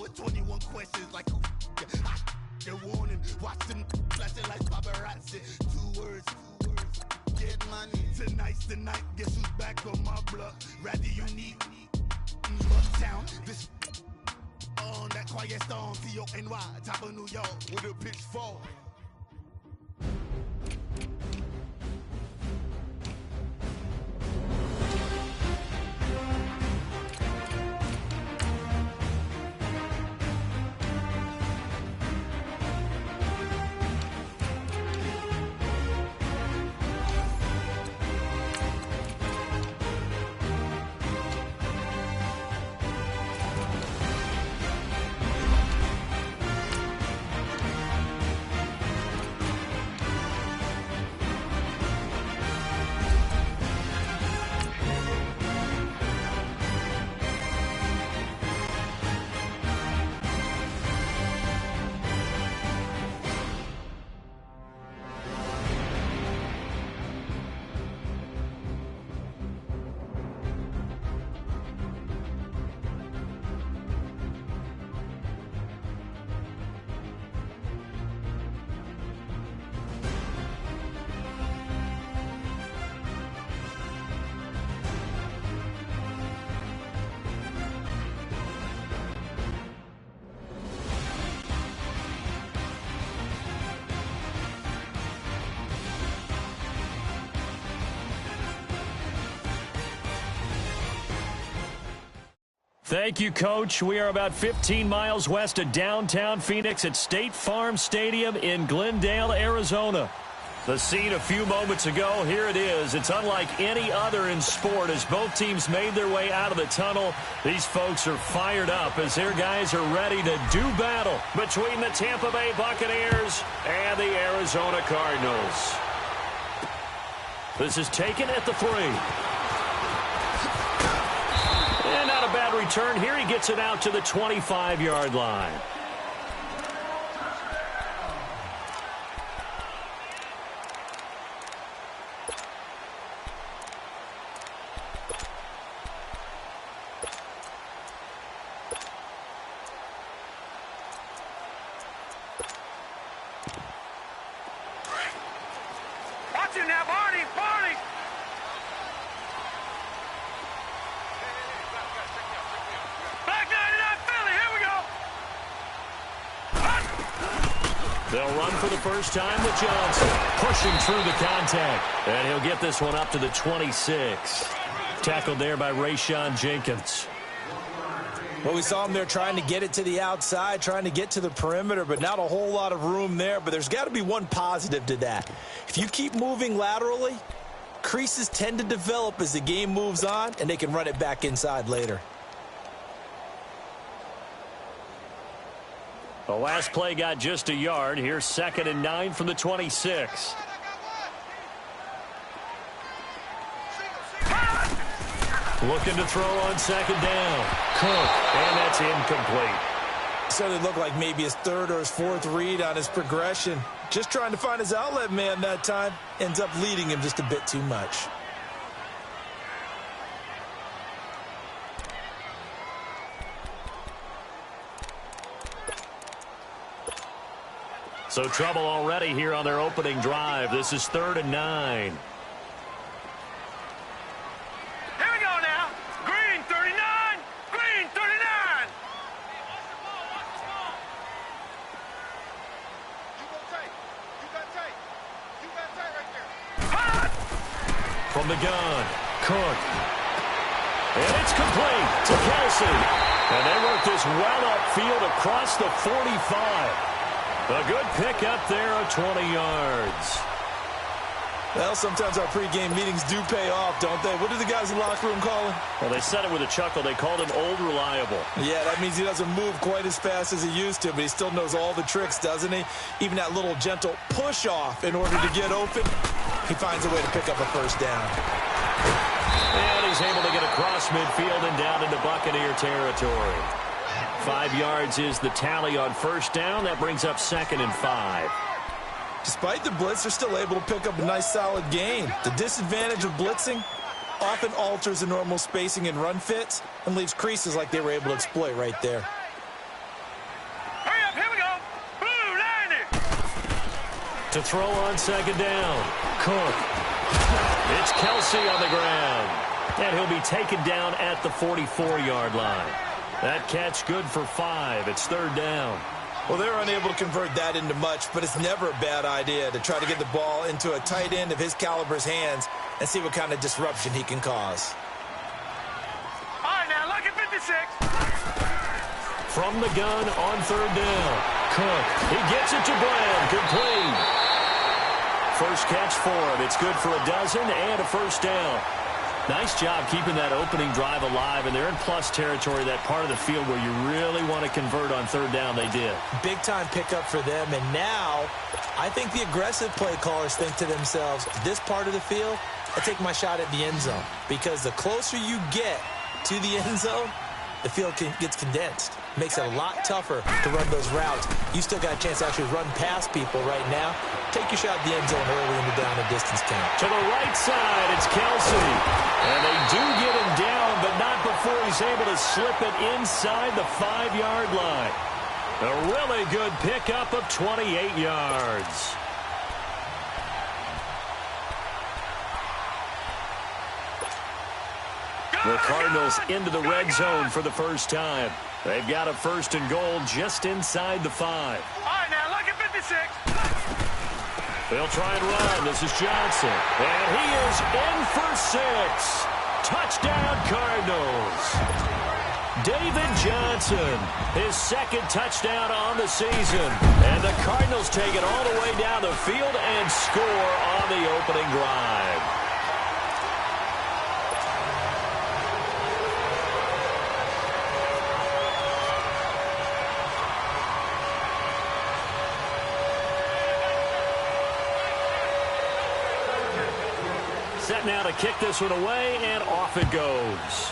with 21 questions like who the warning. Watch them flashing like paparazzi. Two words. Get money. Tonight's the night. Guess who's back on my block? Rather unique. Uptown. This on that quiet storm. T-O-N-Y. Top of New York with a pitchfork. Thank you, Coach. We are about 15 miles west of downtown Phoenix at State Farm Stadium in Glendale, Arizona. The scene a few moments ago, here it is. It's unlike any other in sport as both teams made their way out of the tunnel. These folks are fired up as their guys are ready to do battle between the Tampa Bay Buccaneers and the Arizona Cardinals. This is taken at the 3. And not a bad return here. He gets it out to the 25-yard line. Watch it now, Barney! They'll run for the first time with Johnson, pushing through the contact. And he'll get this one up to the 26. Tackled there by Rayshon Jenkins. Well, we saw him there trying to get it to the outside, trying to get to the perimeter, but not a whole lot of room there. But there's got to be one positive to that. If you keep moving laterally, creases tend to develop as the game moves on, and they can run it back inside later. The last play got just a yard. Here's 2nd and 9 from the 26. Looking to throw on 2nd down. Cook, and that's incomplete. So it looked like maybe his 3rd or his 4th read on his progression. Just trying to find his outlet man that time. Ends up leading him just a bit too much. So trouble already here on their opening drive. This is 3rd and 9. Here we go now. Green 39. Green 39. You got tight right there. From the gun, Cook. And it's complete to Kelsey. And they work this well upfield across the 45. A good pickup there of 20 yards. Well, sometimes our pregame meetings do pay off, don't they? What do the guys in the locker room call him? Well, they said it with a chuckle. They called him Old Reliable. Yeah, that means he doesn't move quite as fast as he used to, but he still knows all the tricks, doesn't he? Even that little gentle push-off in order to get open, he finds a way to pick up a first down. And he's able to get across midfield and down into Buccaneer territory. 5 yards is the tally on first down. That brings up 2nd and 5. Despite the blitz, they're still able to pick up a nice, solid gain. The disadvantage of blitzing often alters the normal spacing and run fits and leaves creases like they were able to exploit right there. To throw on second down. Cook. It's Kelsey on the ground. And he'll be taken down at the 44-yard line. That catch good for 5. It's third down. Well, they're unable to convert that into much, but it's never a bad idea to try to get the ball into a tight end of his caliber's hands and see what kind of disruption he can cause. All right, now look at 56. From the gun on third down. Cook. He gets it to Brown. Complete. First catch for him. It's good for a dozen and a first down. Nice job keeping that opening drive alive, and they're in plus territory, that part of the field where you really want to convert on third down. They did. Big-time pickup for them, and now I think the aggressive play callers think to themselves, this part of the field, I take my shot at the end zone, because the closer you get to the end zone, the field gets condensed. Makes it a lot tougher to run those routes. You still got a chance to actually run past people right now. Take your shot at the end zone early in the down and distance count. To the right side, it's Kelsey. And they do get him down, but not before he's able to slip it inside the 5-yard line. A really good pickup of 28 yards. The Cardinals into the red zone for the first time. They've got a first and goal just inside the 5. All right, now look at 56. They'll try and run. This is Johnson. And he is in for 6. Touchdown, Cardinals. David Johnson, his second touchdown on the season. And the Cardinals take it all the way down the field and score on the opening drive. Set now to kick this one away, and off it goes.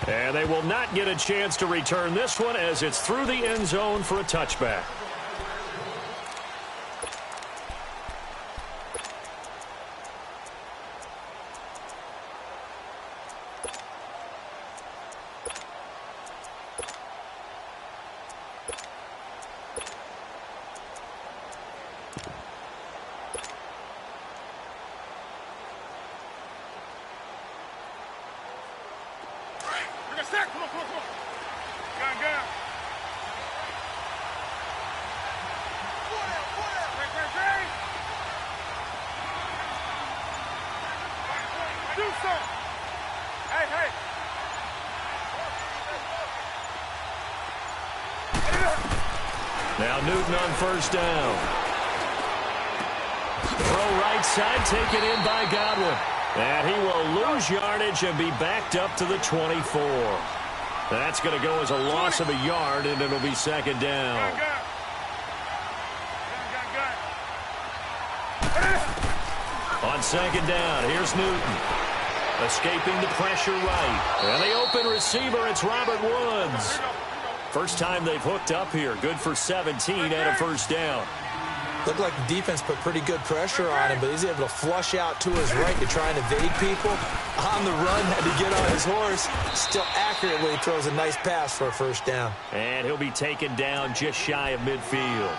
And they will not get a chance to return this one as it's through the end zone for a touchback. Come on. Gun. Do something. Hey. Now Newton on first down. Throw right side, taken in by Godwin. And he will lose yardage and be backed up to the 24. That's going to go as a loss of a yard, and it'll be second down. On second down, here's Newton. Escaping the pressure right. And the open receiver, it's Robert Woods. First time they've hooked up here. Good for 17 and a first down. Looked like the defense put pretty good pressure on him, but he's able to flush out to his right to try and evade people. On the run, had to get on his horse. Still accurately throws a nice pass for a first down. And he'll be taken down just shy of midfield.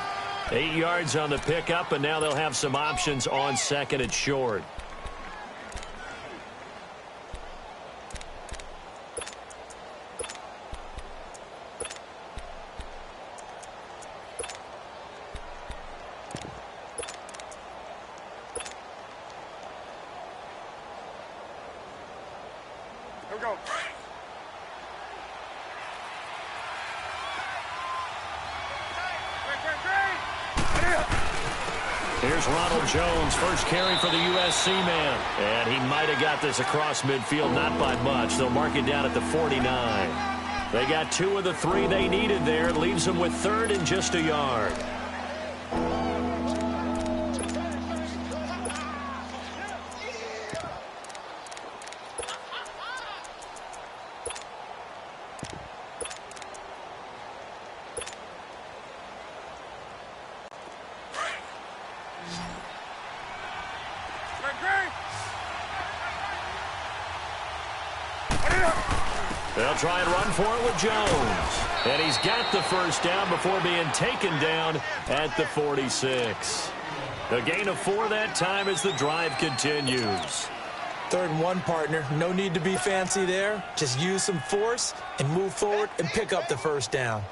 8 yards on the pickup, and now they'll have some options on second and short. Here we go. Here's Ronald Jones, first carry for the USC man. And he might have got this across midfield, not by much. They'll mark it down at the 49. They got 2 of the 3 they needed there. Leaves them with third and just a yard. They'll try and run for it with Jones. And he's got the first down before being taken down at the 46. A gain of 4 that time as the drive continues. 3rd and 1, partner. No need to be fancy there. Just use some force and move forward and pick up the first down.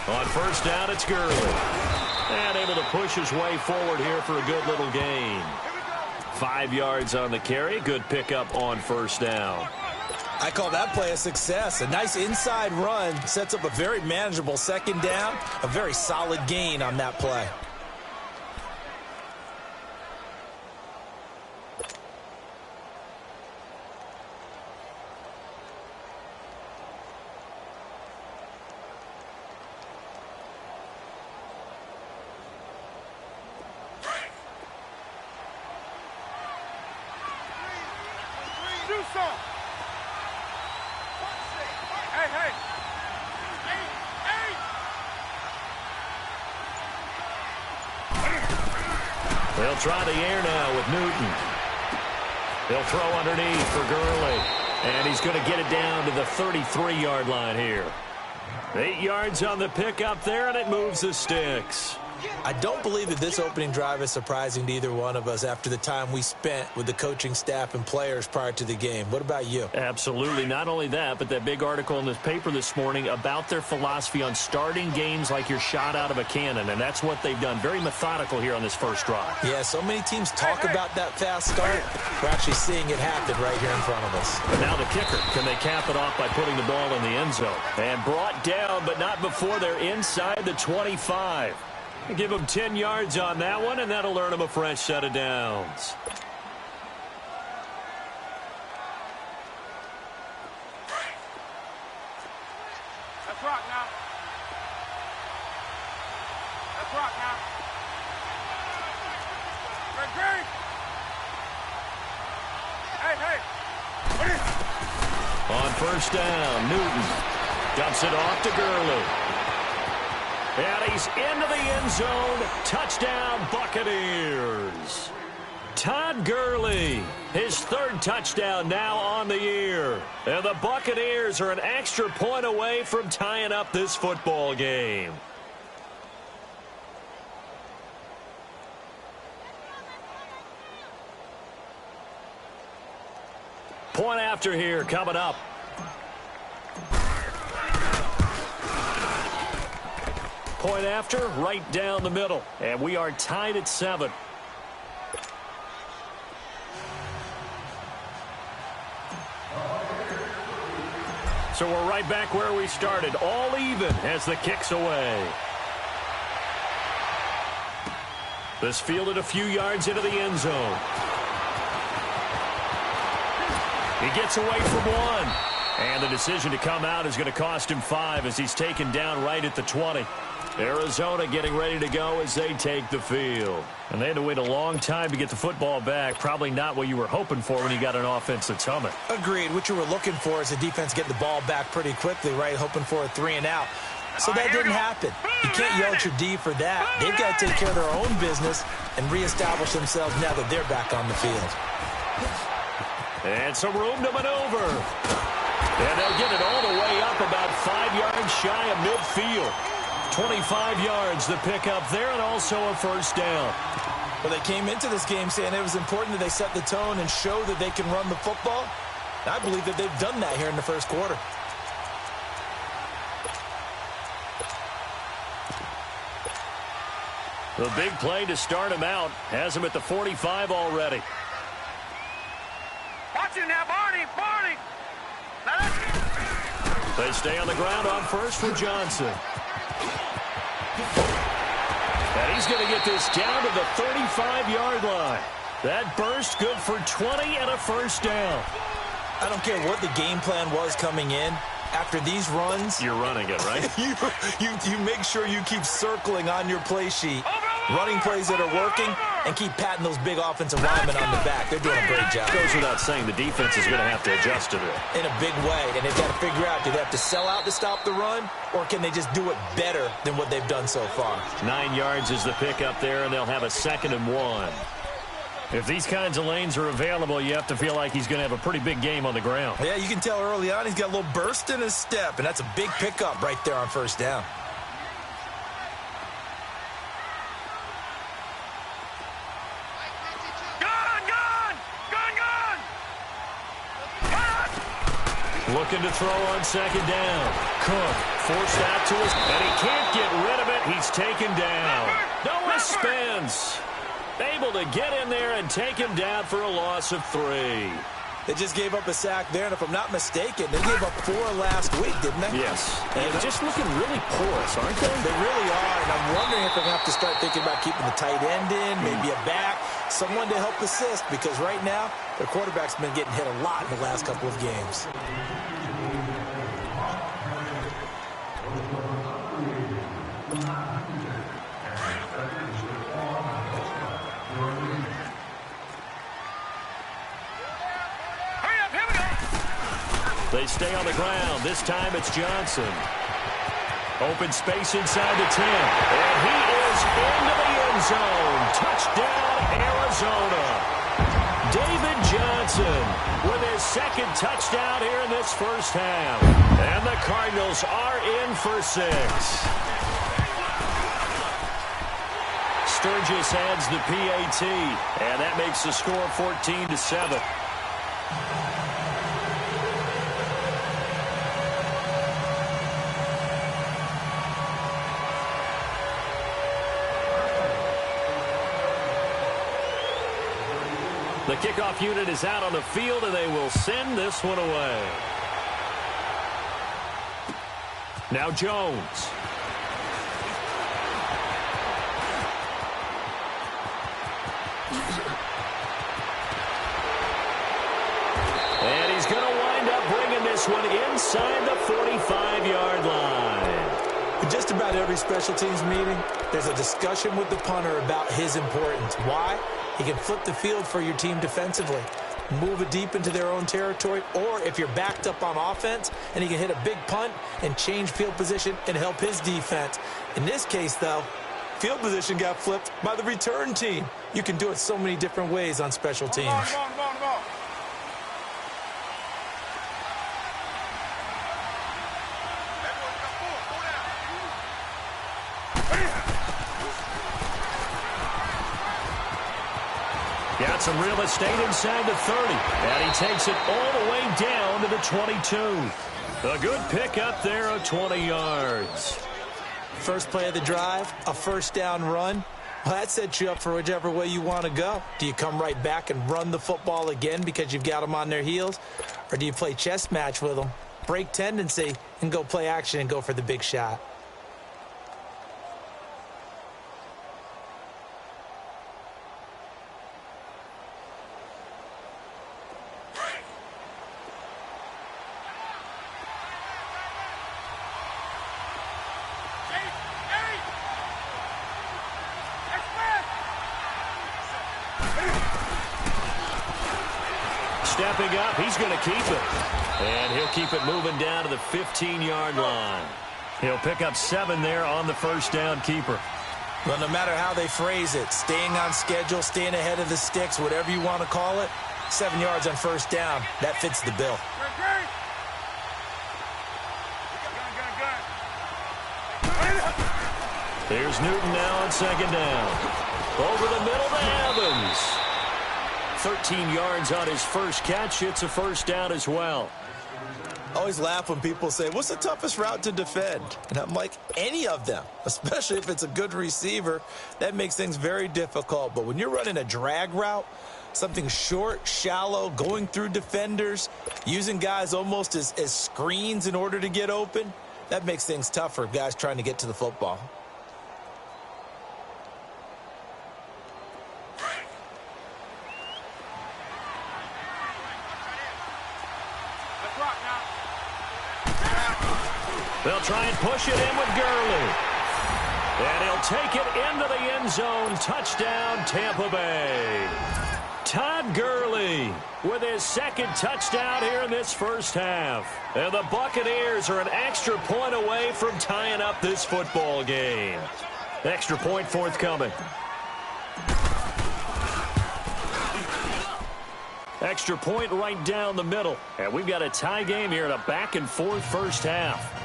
On first down, it's Gurley. And able to push his way forward here for a good little gain. 5 yards on the carry. Good pickup on first down. I call that play a success. A nice inside run sets up a very manageable second down. A very solid gain on that play. They'll try the air now with Newton. They'll throw underneath for Gurley. And he's going to get it down to the 33-yard line here. 8 yards on the pickup there, and it moves the sticks. I don't believe that this opening drive is surprising to either one of us after the time we spent with the coaching staff and players prior to the game. What about you? Absolutely. Not only that, but that big article in this paper this morning about their philosophy on starting games like you're shot out of a cannon, and that's what they've done. Very methodical here on this first drive. Yeah, so many teams talk about that fast start. We're actually seeing it happen right here in front of us. But now the kicker. Can they cap it off by putting the ball in the end zone? And brought down, but not before they're inside the 25. Give them 10 yards on that one, and that'll earn them a fresh set of downs. Let's rock now. Let's rock now. Green. Hey. On first down, Newton dumps it off to Gurley. And he's into the end zone. Touchdown, Buccaneers. Todd Gurley, his 3rd touchdown now on the year. And the Buccaneers are an extra point away from tying up this football game. Point after here coming up. Point after, right down the middle. And we are tied at 7. So we're right back where we started. All even as the kick's away. This fielded a few yards into the end zone. He gets away from one. And the decision to come out is going to cost him 5 as he's taken down right at the 20. Arizona getting ready to go as they take the field. And they had to wait a long time to get the football back. Probably not what you were hoping for when you got an offense that's humming. Agreed. What you were looking for is the defense getting the ball back pretty quickly, right? Hoping for a 3 and out. So that didn't happen. You can't yell at your D for that. They've got to take care of their own business and reestablish themselves now that they're back on the field. And some room to maneuver. And they'll get it all the way up about 5 yards shy of midfield. 25 yards the pickup there, and also a first down. Well, they came into this game saying it was important that they set the tone and show that they can run the football. I believe that they've done that here in the first quarter. The big play to start him out has him at the 45 already. Watch it now, Barney. They stay on the ground on first for Johnson. And he's going to get this down to the 35-yard line. That burst good for 20 and a first down. I don't care what the game plan was coming in. After these runs, you're running it, right? you make sure you keep circling on your play sheet. Running plays that are working, and keep patting those big offensive linemen on the back. They're doing a great job. Goes without saying, the defense is going to have to adjust to it. In a big way, and they've got to figure out, do they have to sell out to stop the run, or can they just do it better than what they've done so far? 9 yards is the pickup there, and they'll have a 2nd and 1. If these kinds of lanes are available, you have to feel like he's going to have a pretty big game on the ground. Yeah, you can tell early on he's got a little burst in his step, and that's a big pickup right there on first down. Looking to throw on 2nd down. Cook forced out to his, and he can't get rid of it. He's taken down. Noah Spence able to get in there and take him down for a loss of 3. They just gave up a sack there, and if I'm not mistaken, they gave up 4 last week, didn't they? Yes. And just looking really porous, aren't they? They really are, and I'm wondering if they're going to have to start thinking about keeping the tight end in, maybe a back, someone to help assist, because right now, their quarterback's been getting hit a lot in the last couple of games. They stay on the ground. This time it's Johnson. Open space inside the 10. And he is into the end zone. Touchdown, Arizona. David Johnson with his 2nd touchdown here in this first half. And the Cardinals are in for 6. Sturgis adds the PAT. And that makes the score 14-7. The kickoff unit is out on the field, and they will send this one away. Now Jones. And he's going to wind up bringing this one inside the 45-yard line. In just about every special teams meeting, there's a discussion with the punter about his importance. Why? He can flip the field for your team defensively, move it deep into their own territory, or if you're backed up on offense, and he can hit a big punt and change field position and help his defense. In this case, though, field position got flipped by the return team. You can do it so many different ways on special teams. Got some real estate inside the 30. And he takes it all the way down to the 22. A good pickup there of 20 yards. First play of the drive, a first down run. Well, that sets you up for whichever way you want to go. Do you come right back and run the football again because you've got them on their heels? Or do you play chess match with them, break tendency, and go play action and go for the big shot? Stepping up, he's going to keep it. And he'll keep it moving down to the 15-yard line. He'll pick up 7 there on the first down keeper. Well, no matter how they phrase it, staying on schedule, staying ahead of the sticks, whatever you want to call it, 7 yards on first down, that fits the bill. There's Newton now on second down. Over the middle to Evans. 13 yards on his first catch. It's a first down as well. I always laugh when people say, what's the toughest route to defend? And I'm like, any of them, especially if it's a good receiver. That makes things very difficult. But when you're running a drag route, something short, shallow, going through defenders, using guys almost as screens in order to get open, that makes things tough for guys trying to get to the football. They'll try and push it in with Gurley. And he'll take it into the end zone. Touchdown, Tampa Bay. Todd Gurley with his second touchdown here in this first half. And the Buccaneers are an extra point away from tying up this football game. Extra point forthcoming. Extra point right down the middle. And we've got a tie game here in a back-and-forth first half.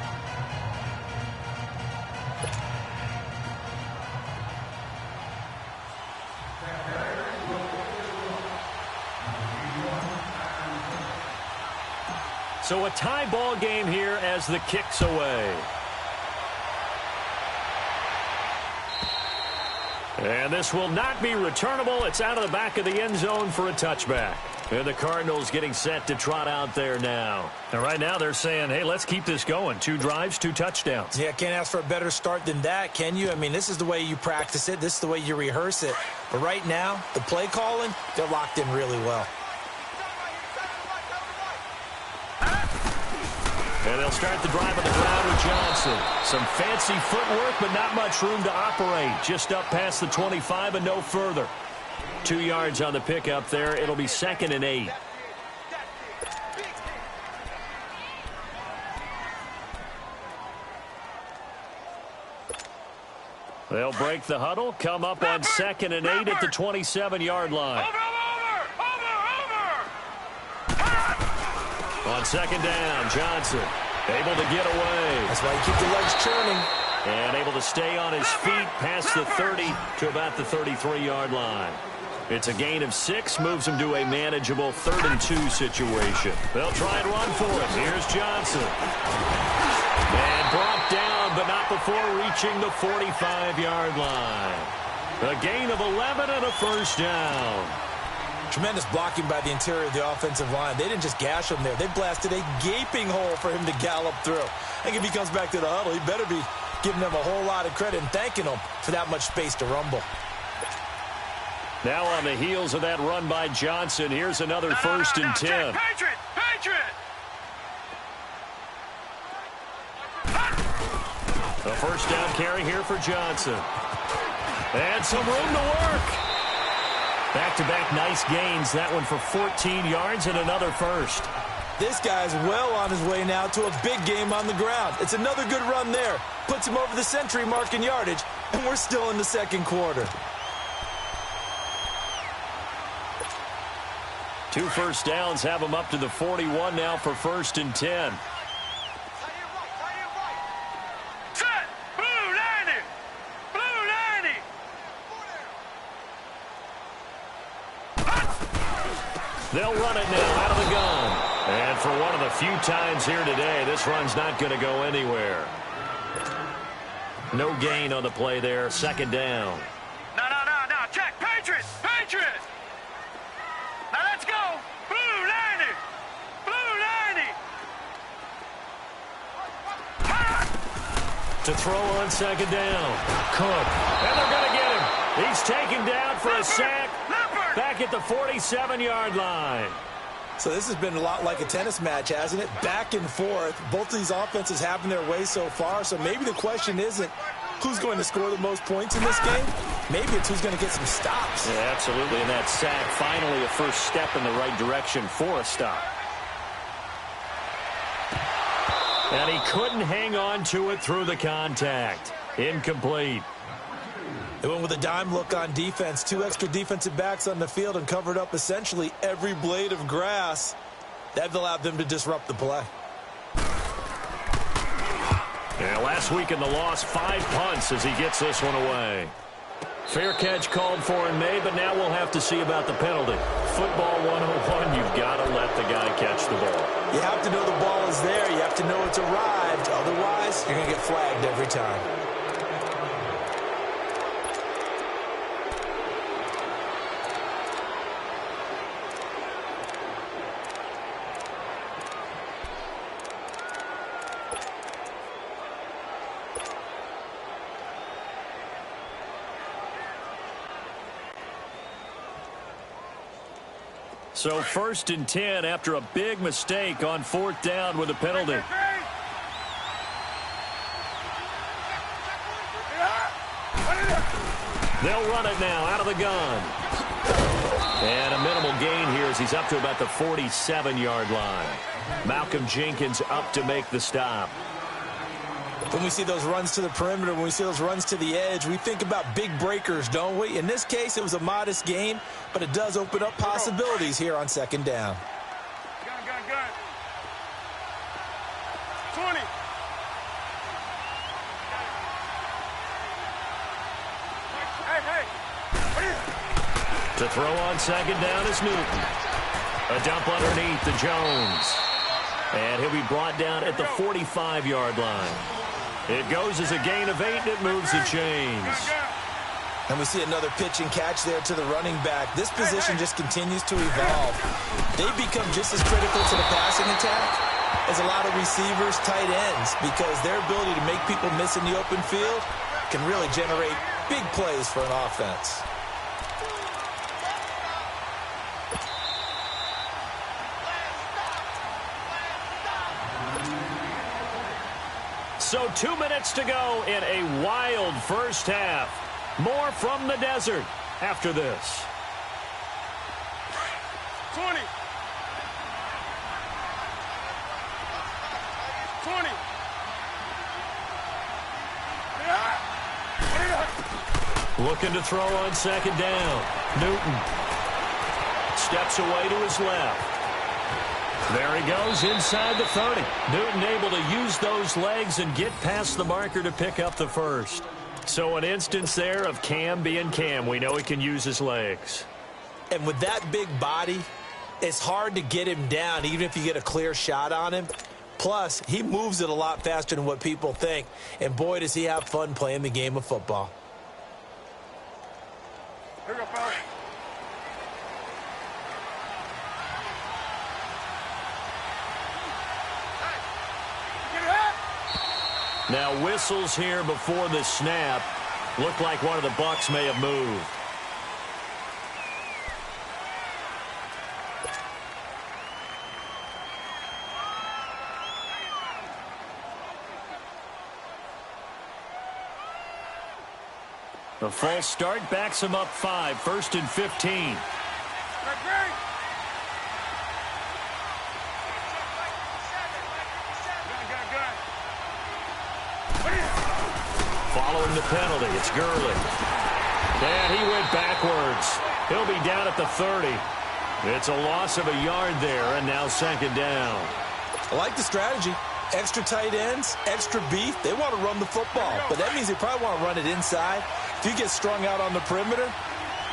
So a tie ball game here as the kick's away. And this will not be returnable. It's out of the back of the end zone for a touchback. And the Cardinals getting set to trot out there now. And right now they're saying, hey, let's keep this going. 2 drives, 2 touchdowns. Yeah, can't ask for a better start than that, can you? I mean, this is the way you practice it. This is the way you rehearse it. But right now, the play calling, they're locked in really well. And they'll start the drive on the ground with Johnson. Some fancy footwork, but not much room to operate. Just up past the 25 and no further. 2 yards on the pickup there. It'll be 2nd and 8. They'll break the huddle, come up on 2nd and 8 at the 27-yard line. Over! On 2nd down, Johnson able to get away. That's why you keep the legs churning. And able to stay on his feet past the 30 to about the 33-yard line. It's a gain of 6, moves him to a manageable 3rd and 2 situation. They'll try and run for it. Here's Johnson. And brought down, but not before reaching the 45-yard line. A gain of 11 and a first down. Tremendous blocking by the interior of the offensive line. They didn't just gash him there. They blasted a gaping hole for him to gallop through. I think if he comes back to the huddle, he better be giving them a whole lot of credit and thanking them for that much space to rumble. Now on the heels of that run by Johnson, here's another 1st and 10. Patriot! A first down carry here for Johnson. And some room to work. Back-to-back nice gains. That one for 14 yards and another first. This guy's well on his way now to a big game on the ground. It's another good run there. Puts him over the century mark in yardage, and we're still in the 2nd quarter. 2 first downs have him up to the 41 now for 1st and 10. Set! Blue 90! They'll run it now out of the gun. And for one of the few times here today, this run's not going to go anywhere. No gain on the play there. 2nd down. No. Check. Patriot! Now let's go. Blue 90! To throw on 2nd down. Cook. And they're going to get him. He's taken down for a sack. Back at the 47-yard line. So this has been a lot like a tennis match, hasn't it? Back and forth. Both of these offenses having their way so far. So maybe the question isn't who's going to score the most points in this game. Maybe it's who's going to get some stops. Yeah, absolutely. And that sack, finally a first step in the right direction for a stop. And he couldn't hang on to it through the contact. Incomplete. They went with a dime look on defense. 2 extra defensive backs on the field and covered up essentially every blade of grass. That allowed them to disrupt the play. Yeah, last week in the loss, 5 punts as he gets this one away. Fair catch called for and made, but now we'll have to see about the penalty. Football 101, you've got to let the guy catch the ball. You have to know the ball is there. You have to know it's arrived. Otherwise, you're going to get flagged every time. So 1st and 10 after a big mistake on 4th down with a penalty. They'll run it now out of the gun. And a minimal gain here as he's up to about the 47-yard line. Malcolm Jenkins up to make the stop. When we see those runs to the perimeter, when we see those runs to the edge, we think about big breakers, don't we? In this case, it was a modest gain, but it does open up possibilities here on second down. Gun. 20. To throw on second down is Newton. A dump underneath to Jones. And he'll be brought down at the 45-yard line. It goes as a gain of 8, and it moves the chains. And we see another pitch and catch there to the running back. This position just continues to evolve. They've become just as critical to the passing attack as a lot of receivers, tight ends, because their ability to make people miss in the open field can really generate big plays for an offense. So 2 minutes to go in a wild first half. More from the desert after this. 20. 20. Looking to throw on second down. Newton steps away to his left. There he goes inside the 30. Newton able to use those legs and get past the marker to pick up the first. So an instance there of Cam being Cam. We know he can use his legs. And with that big body, it's hard to get him down, even if you get a clear shot on him. Plus, he moves it a lot faster than what people think. And boy, does he have fun playing the game of football. Here we go, fellas. Now whistles here before the snap. Looked like one of the Bucs may have moved. The false start backs him up 5, 1st and 15. Following the penalty, it's Gurley. And he went backwards. He'll be down at the 30. It's a loss of a yard there, and now second down. I like the strategy. Extra tight ends, extra beef. They want to run the football, but that means they probably want to run it inside. If you get strung out on the perimeter,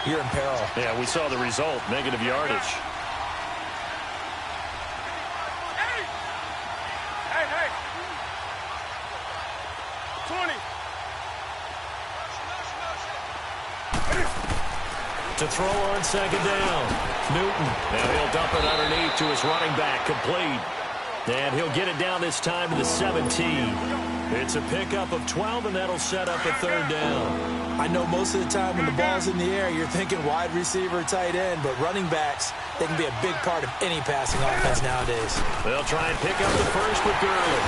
you're in peril. Yeah, we saw the result, negative yardage. Hey. 20. To throw on second down. Newton. Now he'll dump it underneath to his running back, complete. And he'll get it down this time to the 17. It's a pickup of 12, and that'll set up a third down. I know most of the time when the ball's in the air, you're thinking wide receiver, tight end, but running backs, they can be a big part of any passing offense nowadays. They'll try and pick up the first with Gurley.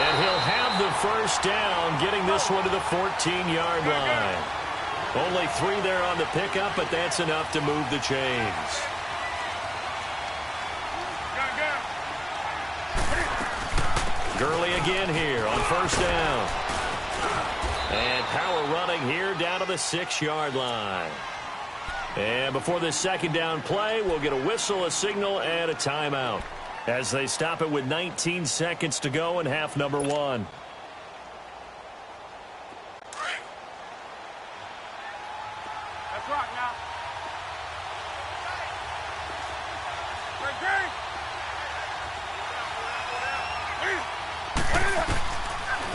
And he'll have the first down, getting this one to the 14-yard line. Only 3 there on the pickup, but that's enough to move the chains. Gurley again here on first down. And power running here down to the 6-yard line. And before this second down play, we'll get a whistle, a signal, and a timeout as they stop it with 19 seconds to go in half number 1. Let's rock now.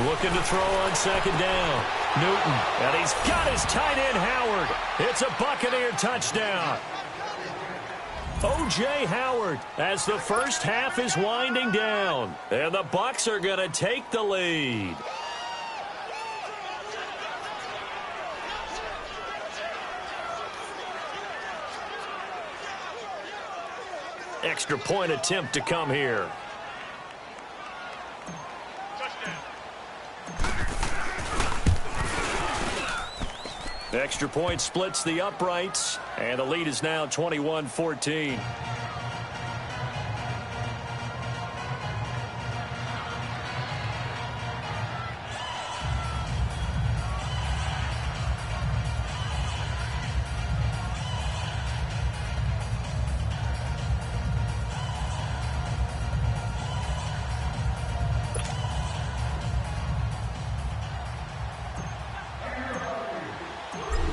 Looking to throw on second down. Newton, and he's got his tight end Howard. It's a Buccaneer touchdown. O.J. Howard as the first half is winding down. And the Bucs are going to take the lead. Extra point attempt to come here. The extra point splits the uprights, and the lead is now 21-14.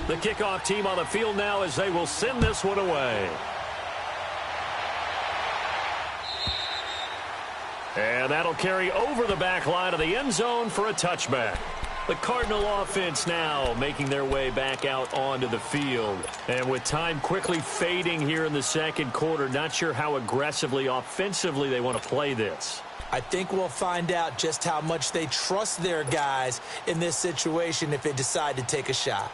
The kickoff team on the field now as they will send this one away. And that'll carry over the back line of the end zone for a touchback. The Cardinal offense now making their way back out onto the field. And with time quickly fading here in the second quarter, not sure how aggressively, offensively they want to play this. I think we'll find out just how much they trust their guys in this situation if they decide to take a shot.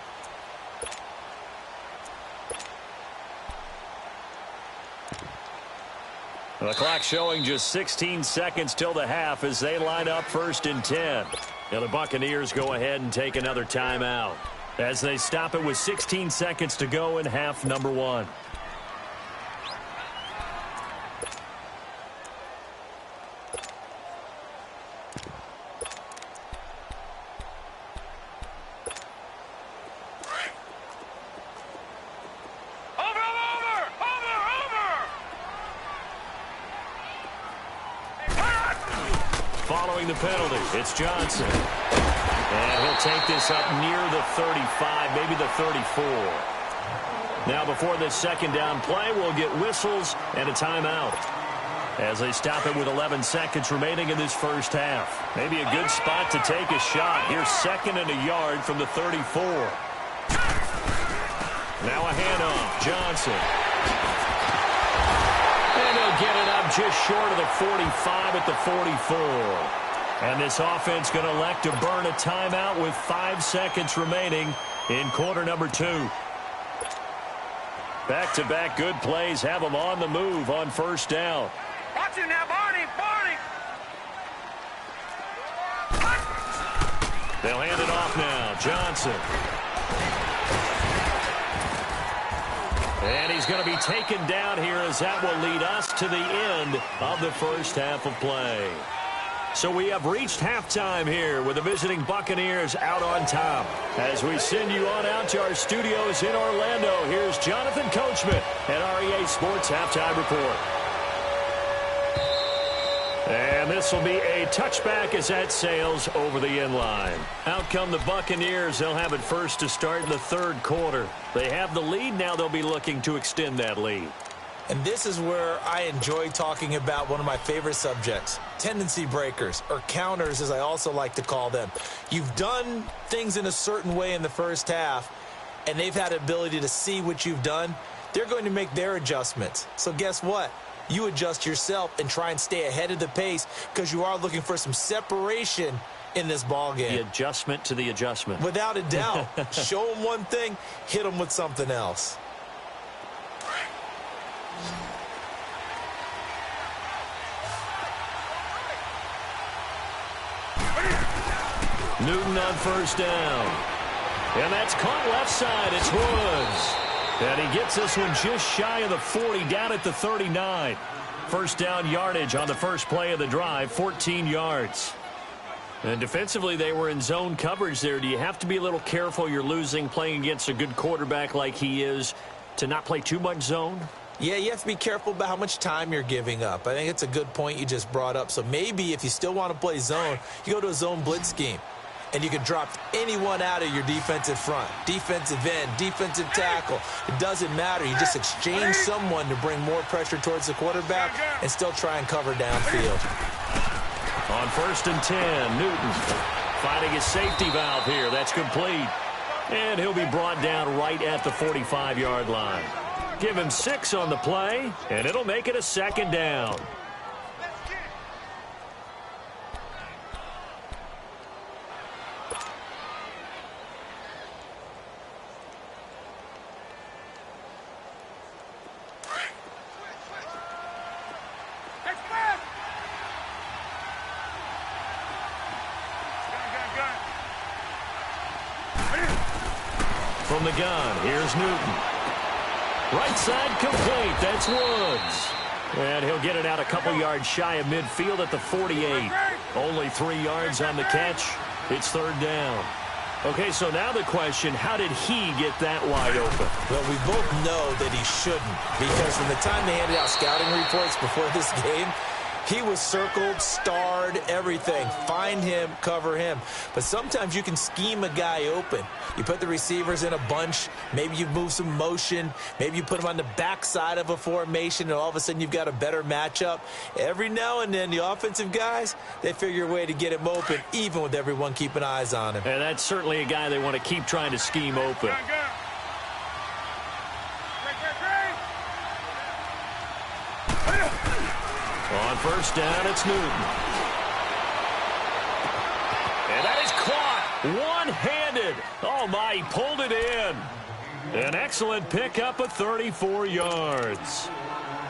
The clock showing just 16 seconds till the half as they line up 1st and 10. Now the Buccaneers go ahead and take another timeout as they stop it with 16 seconds to go in half number 1. Following the penalty, it's Johnson. And he'll take this up near the 35, maybe the 34. Now before this second down play, we'll get whistles and a timeout as they stop it with 11 seconds remaining in this first half. Maybe a good spot to take a shot. Here's 2nd and a yard from the 34. Now a handoff, Johnson. And he'll get it up just short of the 45 at the 44. And this offense going to elect to burn a timeout with 5 seconds remaining in quarter number 2. Back-to-back good plays have them on the move on 1st down. Watch it now, Barney! Barney! They'll hand it off now. Johnson. And he's going to be taken down here as that will lead us to the end of the first half of play. So we have reached halftime here with the visiting Buccaneers out on top. As we send you on out to our studios in Orlando, here's Jonathan Coachman at REA Sports Halftime Report. And this will be a touchback as that sails over the end line. Out come the Buccaneers. They'll have it first to start in the 3rd quarter. They have the lead. Now they'll be looking to extend that lead. And this is where I enjoy talking about one of my favorite subjects, tendency breakers, or counters as I also like to call them. You've done things in a certain way in the first half, and they've had the ability to see what you've done. They're going to make their adjustments. So guess what? You adjust yourself and try and stay ahead of the pace because you are looking for some separation in this ball game. The adjustment to the adjustment. Without a doubt. Show them one thing, hit them with something else. Newton on 1st down. And that's caught left side. It's Woods. And he gets this one just shy of the 40, down at the 39. 1st down yardage on the first play of the drive, 14 yards. And defensively, they were in zone coverage there. Do you have to be a little careful? You're losing, playing against a good quarterback like he is, to not play too much zone? Yeah, you have to be careful about how much time you're giving up. I think it's a good point you just brought up. So maybe if you still want to play zone, you go to a zone blitz scheme. And you can drop anyone out of your defensive front, defensive end, defensive tackle. It doesn't matter. You just exchange someone to bring more pressure towards the quarterback and still try and cover downfield. On 1st and 10, Newton finding his safety valve here. That's complete. And he'll be brought down right at the 45-yard line. Give him 6 on the play, and it'll make it a 2nd down. from the gun. Here's Newton. Right side complete. That's Woods. And he'll get it out a couple yards shy of midfield at the 48. Only 3 yards on the catch. It's third down. Okay, so now the question, how did he get that wide open? Well, we both know that he shouldn't, because from the time they handed out scouting reports before this game, he was circled, starred, everything. Find him, cover him. But sometimes you can scheme a guy open. You put the receivers in a bunch. Maybe you move some motion. Maybe you put them on the backside of a formation, and all of a sudden you've got a better matchup. Every now and then, the offensive guys, they figure a way to get him open, even with everyone keeping eyes on him. And that's certainly a guy they want to keep trying to scheme open. On first down, it's Newton. And that is caught one-handed. Oh, my, he pulled it in. An excellent pickup of 34 yards.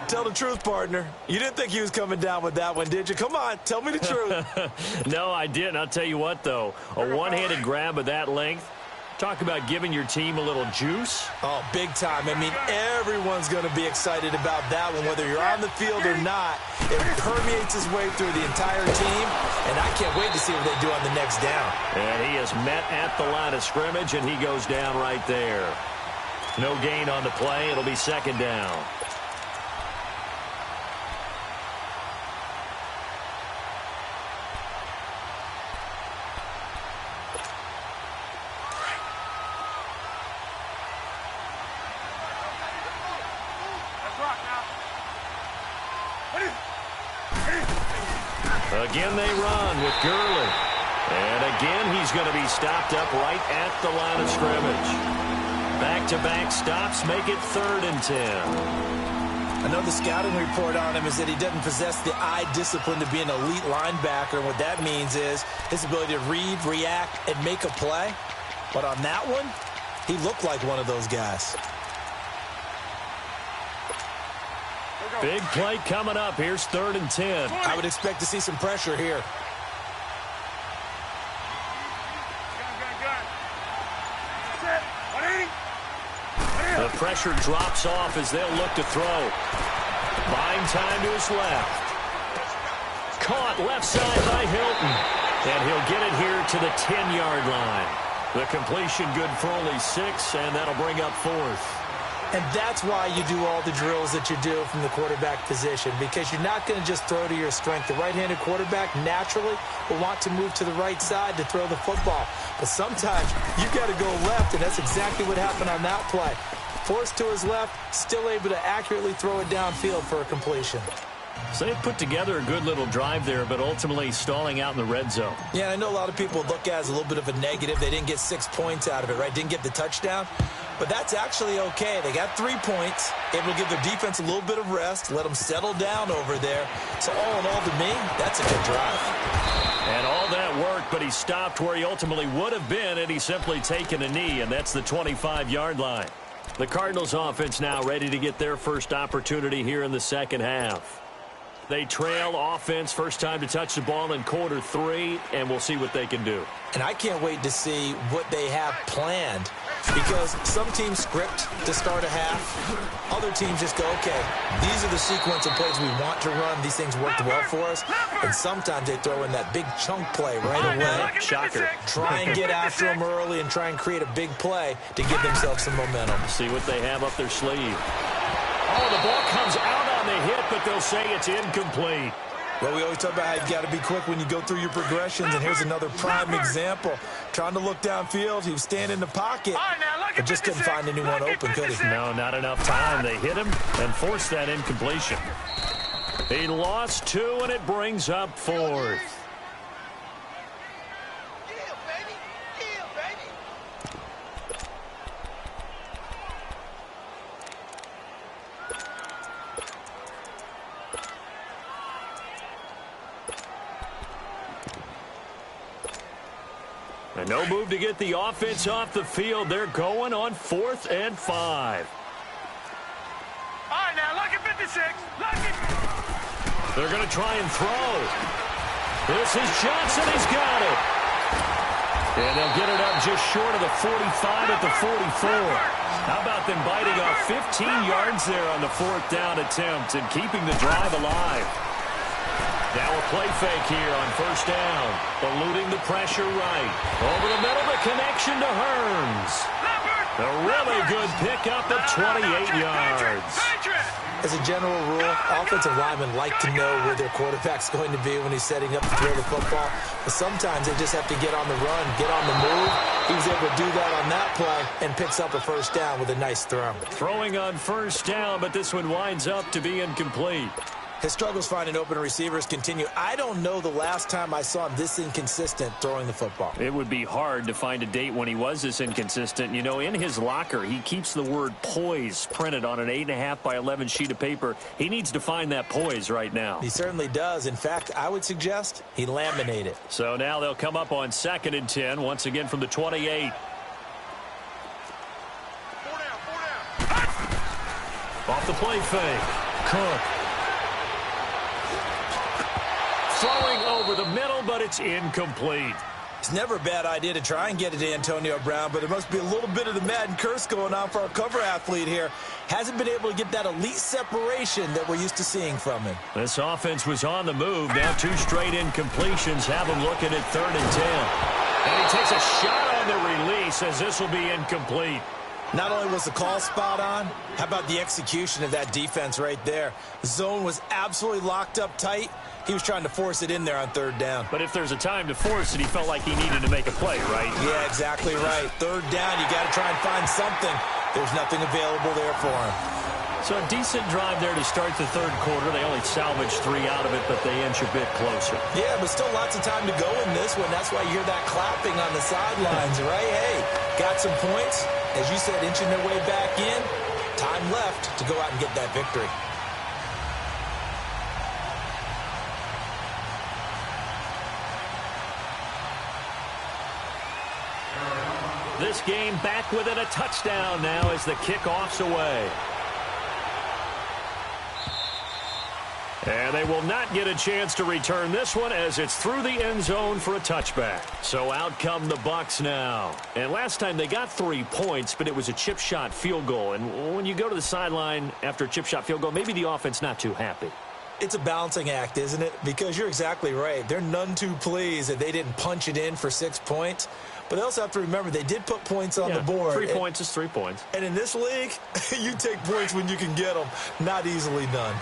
Tell the truth, partner. You didn't think he was coming down with that one, did you? Come on, tell me the truth. No, I didn't. I'll tell you what, though. A one-handed grab of that length. Talk about giving your team a little juice. Oh, big time. I mean, everyone's going to be excited about that one, whether you're on the field or not. It permeates his way through the entire team, and I can't wait to see what they do on the next down. And he is met at the line of scrimmage, and he goes down right there. No gain on the play. It'll be second down. Again they run with Gurley. And again he's going to be stopped up right at the line of scrimmage. Back-to-back stops make it 3rd and 10. I know the scouting report on him is that he doesn't possess the eye discipline to be an elite linebacker. And what that means is his ability to read, react, and make a play. But on that one, he looked like one of those guys. Big play coming up. Here's 3rd and 10. I would expect to see some pressure here. The pressure drops off as they'll look to throw. Buying time to his left. Caught left side by Hilton. And he'll get it here to the 10-yard line. The completion good for only 6, and that'll bring up 4th. And that's why you do all the drills that you do from the quarterback position, because you're not going to just throw to your strength. The right-handed quarterback naturally will want to move to the right side to throw the football. But sometimes you've got to go left, and that's exactly what happened on that play. Forced to his left, still able to accurately throw it downfield for a completion. So they put together a good little drive there, but ultimately stalling out in the red zone. Yeah, I know a lot of people look at it as a little bit of a negative. They didn't get 6 points out of it, right? Didn't get the touchdown. But that's actually okay. They got 3 points. It will give their defense a little bit of rest, let them settle down over there. So all in all, to me, that's a good drive. And all that work, but he stopped where he ultimately would have been, and he's simply taken a knee, and that's the 25-yard line. The Cardinals offense now ready to get their first opportunity here in the second half. They trail offense, first time to touch the ball in quarter 3, and we'll see what they can do. And I can't wait to see what they have planned, because some teams script to start a half. Other teams just go, okay, these are the sequence of plays we want to run. These things worked well for us. And sometimes they throw in that big chunk play right away. Shocker. Try and get after them early and try and create a big play to give themselves some momentum. See what they have up their sleeve. Oh, the ball comes out on the hit, but they'll say it's incomplete. Well, we always talk about how you've got to be quick when you go through your progressions, and here's another prime example. Trying to look downfield, he was standing in the pocket, but just couldn't find anyone open, could he? No, not enough time. They hit him and forced that incompletion. He lost 2, and it brings up 4th. And no move to get the offense off the field. They're going on 4th and 5. All right, now, lucky 56. Lucky. They're going to try and throw. This is Johnson. He's got it. And they'll get it up just short of the 45 at the 44. How about them biting off 15 yards there on the 4th down attempt and keeping the drive alive? Now a play fake here on 1st down. Eluding the pressure right. Over the middle, the connection to Hearns. A really good pickup at 28 yards. As a general rule, offensive linemen like to know where their quarterback's going to be when he's setting up to throw the football. But sometimes they just have to get on the run, get on the move. He was able to do that on that play and picks up a 1st down with a nice throw. Throwing on 1st down, but this one winds up to be incomplete. His struggles finding open receivers continue. I don't know the last time I saw him this inconsistent throwing the football. It would be hard to find a date when he was this inconsistent. You know, in his locker, he keeps the word poise printed on an 8.5 by 11 sheet of paper. He needs to find that poise right now. He certainly does. In fact, I would suggest he laminate it. So now they'll come up on 2nd and 10, once again from the 28. Off the play fake. Cook. Throwing over the middle, but it's incomplete. It's never a bad idea to try and get it to Antonio Brown, but there must be a little bit of the Madden curse going on for our cover athlete here. Hasn't been able to get that elite separation that we're used to seeing from him. This offense was on the move. Now 2 straight incompletions have him looking at 3rd and 10. And he takes a shot on the release as this will be incomplete. Not only was the call spot on, how about the execution of that defense right there? The zone was absolutely locked up tight. He was trying to force it in there on 3rd down. But if there's a time to force it, he felt like he needed to make a play, right? Yeah, exactly right. 3rd down, you got to try and find something. There's nothing available there for him. So a decent drive there to start the 3rd quarter. They only salvaged 3 out of it, but they inch a bit closer. Yeah, but still lots of time to go in this one. That's why you hear that clapping on the sidelines, right? Hey, got some points. As you said, inching their way back in. Time left to go out and get that victory. This game back within a touchdown now as the kickoff's away. And they will not get a chance to return this one as it's through the end zone for a touchback. So out come the Bucs now. And last time they got 3 points, but it was a chip shot field goal. And when you go to the sideline after a chip shot field goal, maybe the offense not too happy. It's a balancing act, isn't it? Because you're exactly right. They're none too pleased that they didn't punch it in for 6 points. But they also have to remember they did put points on the board. 3 points is 3 points. And in this league, you take points when you can get them. Not easily done.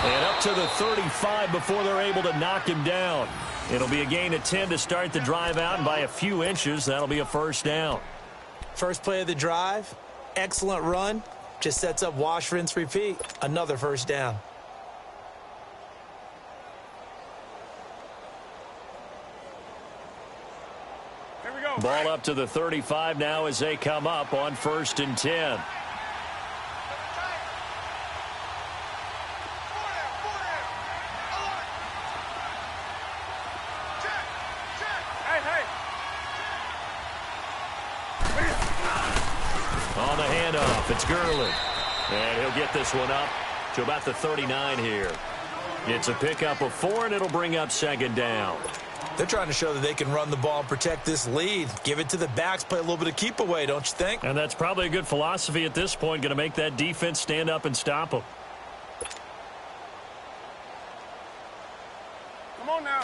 And up to the 35 before they're able to knock him down. It'll be a gain of 10 to start the drive out, and by a few inches, that'll be a 1st down. First play of the drive, excellent run. Just sets up wash, rinse, repeat. Another 1st down. Here we go. Ball up to the 35 now as they come up on 1st and 10. On the handoff, it's Gurley. And he'll get this one up to about the 39 here. It's a pickup of 4, and it'll bring up 2nd down. They're trying to show that they can run the ball and protect this lead. Give it to the backs, play a little bit of keep away, don't you think? And that's probably a good philosophy at this point, going to make that defense stand up and stop them. Come on now.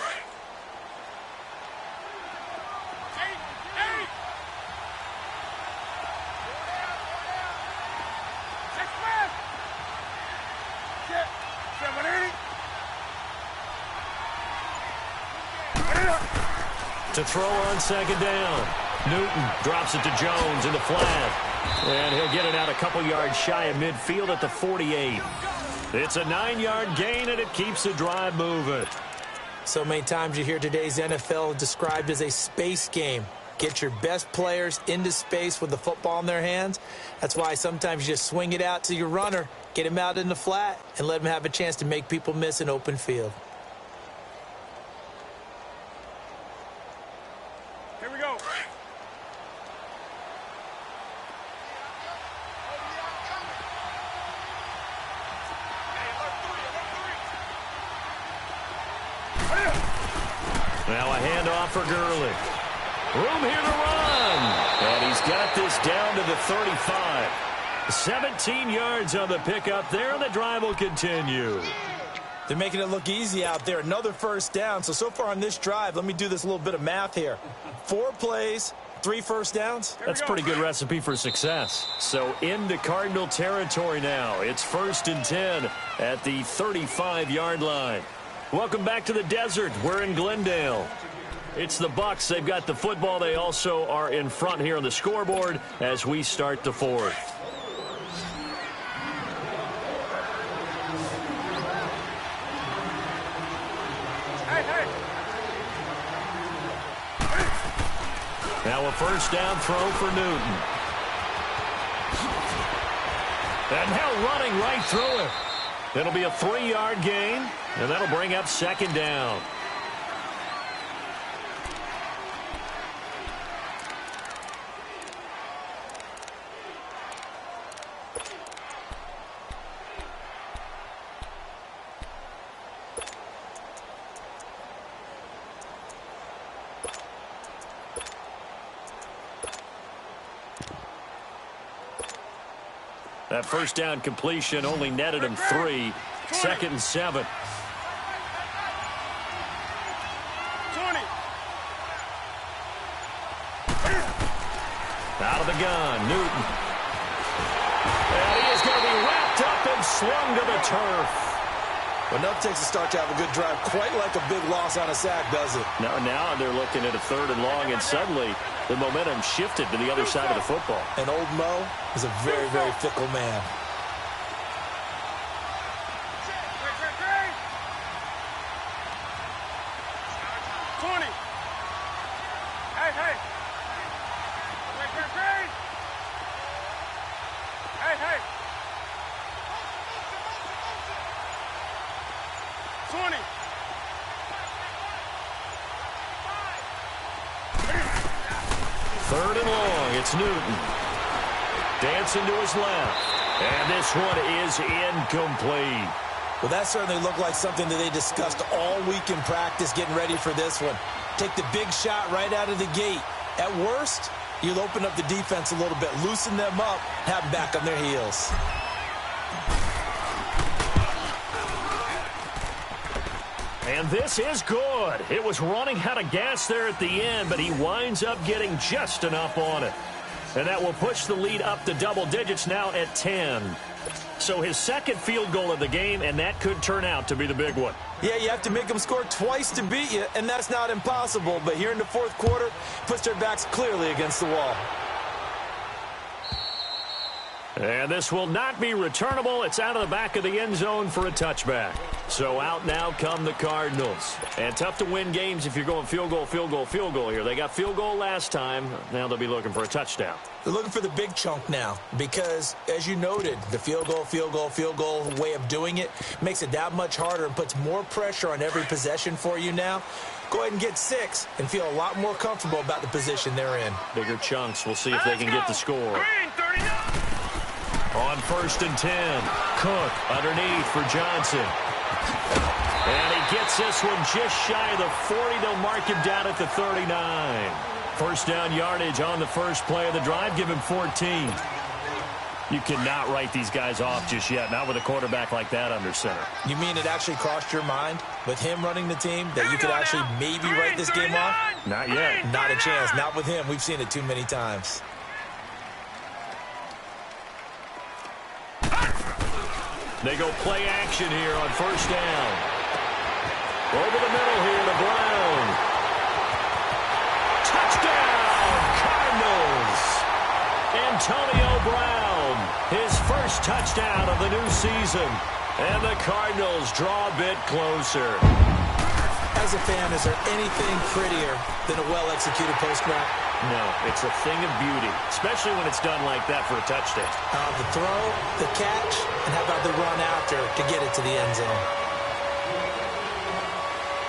To throw on 2nd down. Newton drops it to Jones in the flat. And he'll get it out a couple yards shy of midfield at the 48. It's a 9-yard gain, and it keeps the drive moving. So many times you hear today's NFL described as a space game. Get your best players into space with the football in their hands. That's why sometimes you just swing it out to your runner, get him out in the flat, and let him have a chance to make people miss an open field. Now a handoff for Gurley. Room here to run. And he's got this down to the 35. 17 yards on the pickup there, and the drive will continue. They're making it look easy out there. Another first down. So far on this drive, let me do this little bit of math here. 4 plays, 3 first downs. That's a pretty good recipe for success. So into Cardinal territory now. It's 1st and 10 at the 35-yard line. Welcome back to the desert. We're in Glendale. It's the Bucs. They've got the football. They also are in front here on the scoreboard as we start the 4th. Now a first down throw for Newton. And now running right through it. It'll be a 3-yard gain, and that'll bring up 2nd down. That first down completion only netted him 3. 2nd and 7. 20. Out of the gun, Newton. And he is going to be wrapped up and slung to the turf. Well, enough takes a start to have a good drive. Quite like a big loss on a sack, does it? Now they're looking at a 3rd and long, and suddenly the momentum shifted to the other side of the football. And old Mo is a very, very fickle man. Newton dancing to his left, and this one is incomplete. Well, that certainly looked like something that they discussed all week in practice getting ready for this one. Take the big shot right out of the gate. At worst, you'll open up the defense a little bit, loosen them up, have them back on their heels. And this is good. It was running out of gas there at the end, but he winds up getting just enough on it. And that will push the lead up to double digits now at 10. So his 2nd field goal of the game, and that could turn out to be the big one. Yeah, you have to make them score twice to beat you, and that's not impossible. But here in the 4th quarter, puts their backs clearly against the wall. And this will not be returnable. It's out of the back of the end zone for a touchback. So out now come the Cardinals. And tough to win games if you're going field goal, field goal, field goal here. They got field goal last time. Now they'll be looking for a touchdown. They're looking for the big chunk now because, as you noted, the field goal way of doing it makes it that much harder and puts more pressure on every possession for you now. Go ahead and get 6 and feel a lot more comfortable about the position they're in. Bigger chunks. We'll see if they can get the score. On 1st and 10, Cook underneath for Johnson. And he gets this one just shy of the 40. They'll mark him down at the 39. First down yardage on the first play of the drive. Give him 14. You cannot write these guys off just yet, not with a quarterback like that under center. You mean it actually crossed your mind with him running the team that you could actually maybe write this game off? Not yet. Not a chance. Not with him. We've seen it too many times. They go play action here on first down. Over the middle here to Brown. Touchdown, Cardinals. Antonio Brown, his first touchdown of the new season. And the Cardinals draw a bit closer. As a fan, is there anything prettier than a well-executed post-route? No, it's a thing of beauty, especially when it's done like that for a touchdown. The throw, the catch, and how about the run after to get it to the end zone?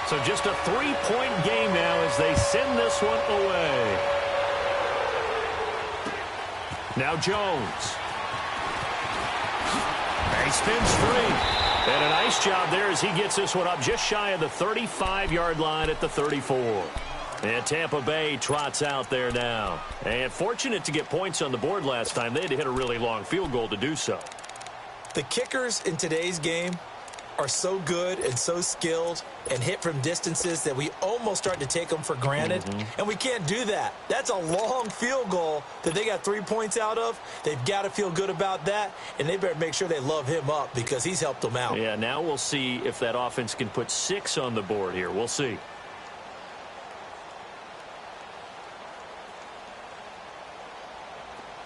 So just a 3-point game now as they send this one away. Now Jones. He spins free. And a nice Nice job there as he gets this one up just shy of the 35-yard line at the 34. And Tampa Bay trots out there now. And fortunate to get points on the board last time. They had to hit a really long field goal to do so. The kickers in today's game are so good and so skilled and hit from distances that we almost start to take them for granted. And we can't do that. That's a long field goal that they got 3 points out of. They've got to feel good about that, and they better make sure they love him up because he's helped them out. Yeah, now we'll see if that offense can put 6 on the board here. We'll see.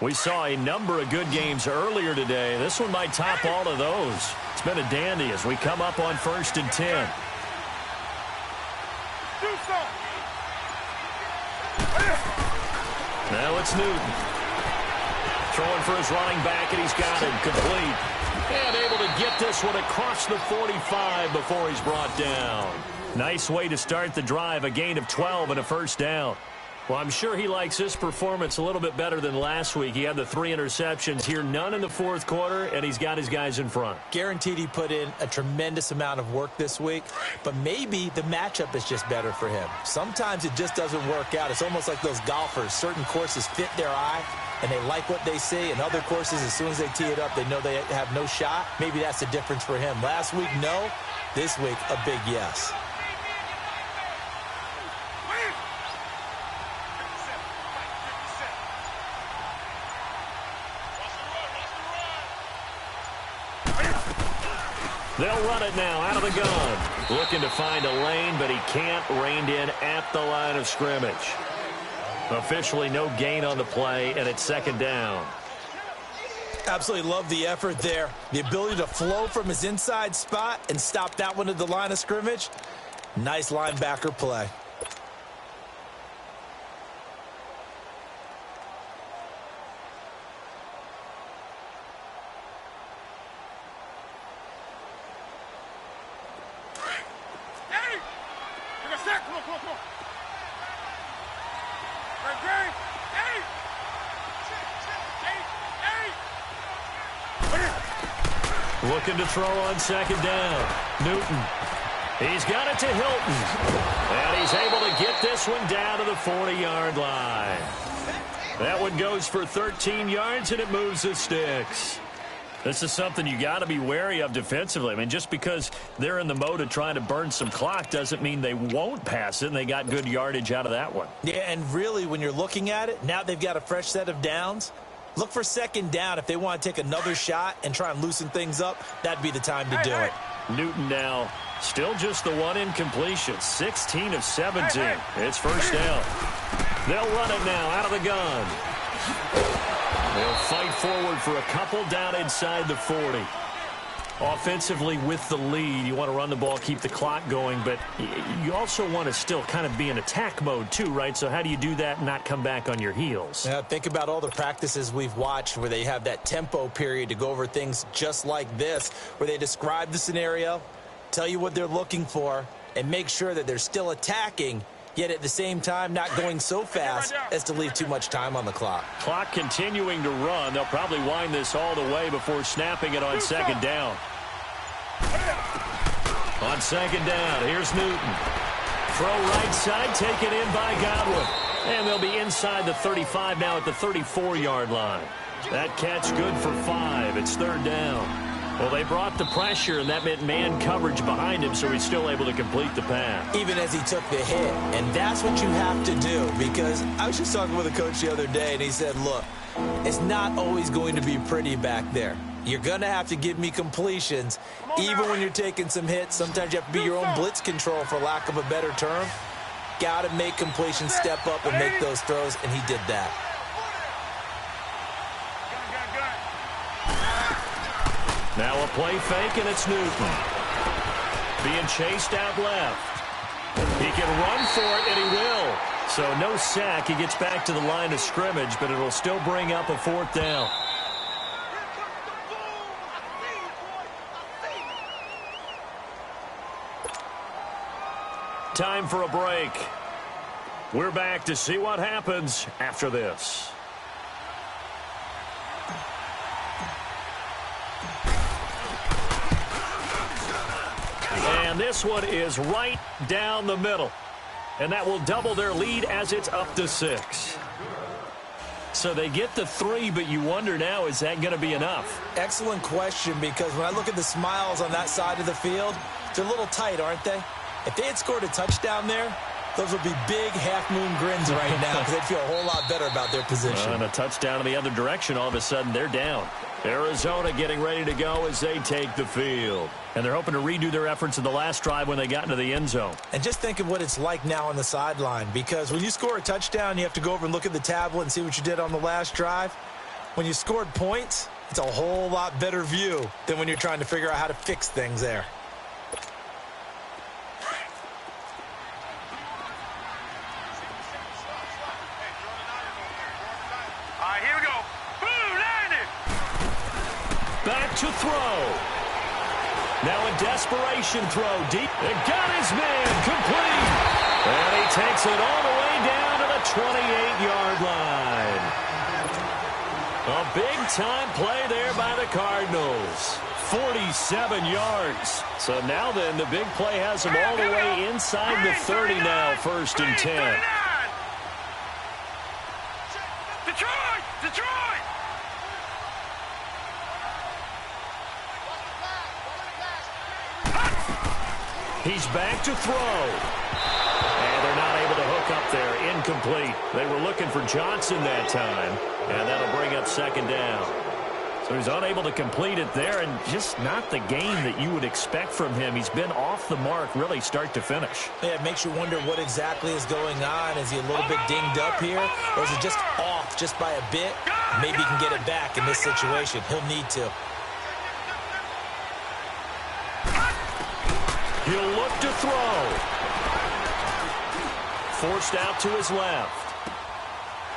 We saw a number of good games earlier today. This one might top all of those. It's been a dandy as we come up on 1st and 10. Now it's Newton. Throwing for his running back, and he's got him complete. And able to get this one across the 45 before he's brought down. Nice way to start the drive, a gain of 12 and a first down. Well, I'm sure he likes his performance a little bit better than last week. He had the 3 interceptions here, none in the fourth quarter, and he's got his guys in front. Guaranteed he put in a tremendous amount of work this week, but maybe the matchup is just better for him. Sometimes it just doesn't work out. It's almost like those golfers. Certain courses fit their eye, and they like what they see, and other courses, as soon as they tee it up, they know they have no shot. Maybe that's the difference for him. Last week, no. This week, a big yes. They'll run it now out of the gun. Looking to find a lane, but he can't. Reined in at the line of scrimmage. Officially no gain on the play, and it's 2nd down. Absolutely love the effort there. The ability to flow from his inside spot and stop that one at the line of scrimmage. Nice linebacker play. Looking to throw on 2nd down. Newton. He's got it to Hilton. And he's able to get this one down to the 40-yard line. That one goes for 13 yards, and it moves the sticks. This is something you got to be wary of defensively. I mean, just because they're in the mode of trying to burn some clock doesn't mean they won't pass it, and they got good yardage out of that one. Yeah, and really, when you're looking at it, now they've got a fresh set of downs. Look for 2nd down. If they want to take another shot and try and loosen things up, that'd be the time to do it. Newton now still just the one incompletion. 16 of 17. It's 1st down. They'll run it now out of the gun. They'll fight forward for a couple down inside the 40. Offensively with the lead, you want to run the ball, keep the clock going, but you also want to still kind of be in attack mode too, right? So how do you do that and not come back on your heels? Yeah, think about all the practices we've watched where they have that tempo period to go over things just like this, where they describe the scenario, tell you what they're looking for, and make sure that they're still attacking, yet at the same time not going so fast as to leave too much time on the clock. Clock continuing to run. They'll probably wind this all the way before snapping it on 2nd down. On 2nd down, here's Newton. Throw right side, taken in by Godwin. And they'll be inside the 35 now at the 34-yard line. That catch good for 5. It's 3rd down. Well, they brought the pressure, and that meant man coverage behind him, so he's still able to complete the pass. Even as he took the hit. And that's what you have to do, because I was just talking with a coach the other day, and he said, look, it's not always going to be pretty back there. You're going to have to give me completions, even when you're taking some hits. Sometimes you have to be your own blitz control, for lack of a better term. Got to make completions, step up, and make those throws, and he did that. Now a play fake, and it's Newton. Being chased out left. He can run for it, and he will. So no sack. He gets back to the line of scrimmage, but it'll still bring up a 4th down. Time for a break. We're back to see what happens after this. And this one is right down the middle. And that will double their lead as it's up to 6. So they get the 3, but you wonder now, is that going to be enough? Excellent question, because when I look at the smiles on that side of the field, they're a little tight, aren't they? If they had scored a touchdown there, those would be big half-moon grins right now because they'd feel a whole lot better about their position. And a touchdown in the other direction, all of a sudden they're down. Arizona getting ready to go as they take the field. And they're hoping to redo their efforts in the last drive when they got into the end zone. And just think of what it's like now on the sideline, because when you score a touchdown, you have to go over and look at the tablet and see what you did on the last drive. When you scored points, it's a whole lot better view than when you're trying to figure out how to fix things there. Back to throw. Now a desperation throw deep. It got his man complete. And he takes it all the way down to the 28-yard line. A big-time play there by the Cardinals. 47 yards. So now then, the big play has them all the way inside the 30 now, 1st and 10. Detroit! Detroit! He's back to throw. And they're not able to hook up there. Incomplete. They were looking for Johnson that time. And that'll bring up 2nd down. So he's unable to complete it there, and just not the game that you would expect from him. He's been off the mark really start to finish. Yeah, it makes you wonder what exactly is going on. Is he a little bit dinged up here? Or is it just off just by a bit? Maybe he can get it back in this situation. He'll need to. He'll look to throw. Forced out to his left.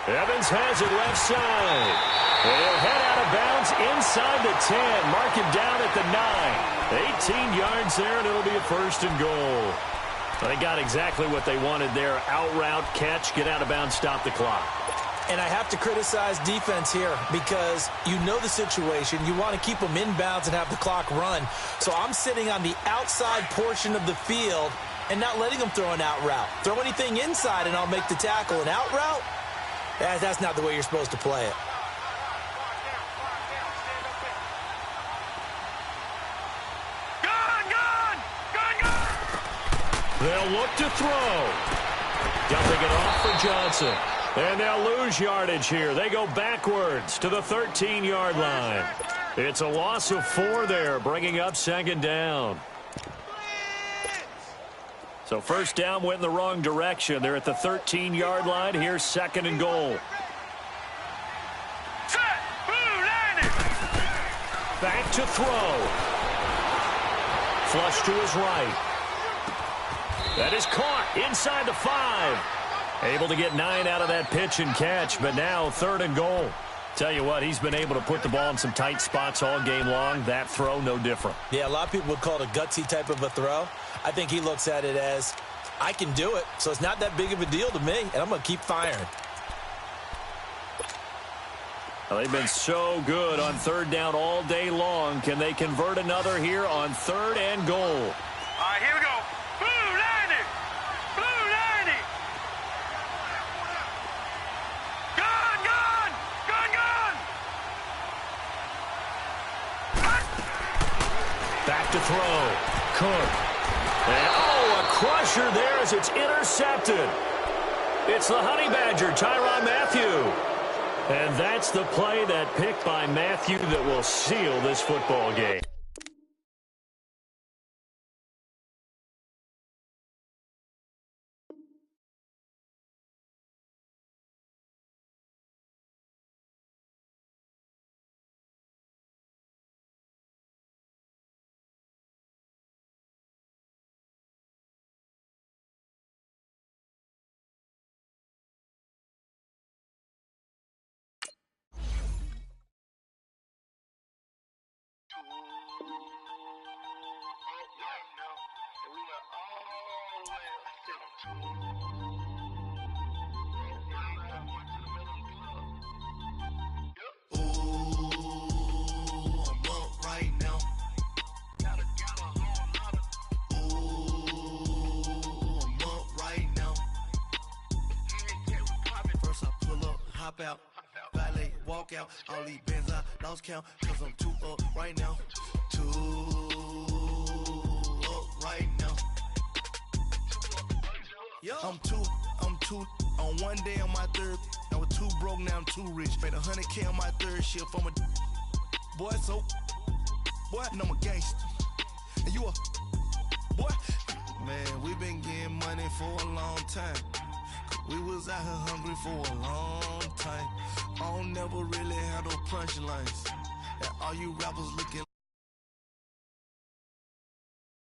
Evans has it left side. He'll head out of bounds inside the 10. Mark him down at the 9. 18 yards there, and it'll be a 1st and goal. They got exactly what they wanted there. Out route, catch, get out of bounds, stop the clock. And I have to criticize defense here because you know the situation. You want to keep them in bounds and have the clock run. So I'm sitting on the outside portion of the field and not letting them throw an out route. Throw anything inside and I'll make the tackle. An out route? That's not the way you're supposed to play it. They'll look to throw. Dumping it off for Johnson. And they'll lose yardage here. They go backwards to the 13-yard line. It's a loss of 4 there, bringing up 2nd down. So 1st down went in the wrong direction. They're at the 13-yard line. Here's 2nd and goal. Back to throw. Flush to his right. That is caught inside the 5. Able to get 9 out of that pitch and catch, but now 3rd and goal. Tell you what, he's been able to put the ball in some tight spots all game long. That throw, no different. Yeah, a lot of people would call it a gutsy type of a throw. I think he looks at it as, I can do it, so it's not that big of a deal to me, and I'm going to keep firing. Well, they've been so good on 3rd down all day long. Can they convert another here on 3rd and goal? All right, here we go. Blue 90! Blue 90! Gun, gun! Gun, gun! Back to throw. Cook. And, a crusher there as it's intercepted. It's the Honey Badger, Tyrann Mathieu. And that's the play, that pick by Mathieu, that will seal this football game. hop out, valet, walk out. All these bands I lost count, cause I'm too up right now. Too up right now. I'm too on one day on my third. I was too broke, now I'm too rich. Made 100K on my third shift. I'm a boy, so boy, and I'm a gangster. And you a boy. Man, we been getting money for a long time. We was out here hungry for a long time. I don't never really have no punchlines. And all you rappers looking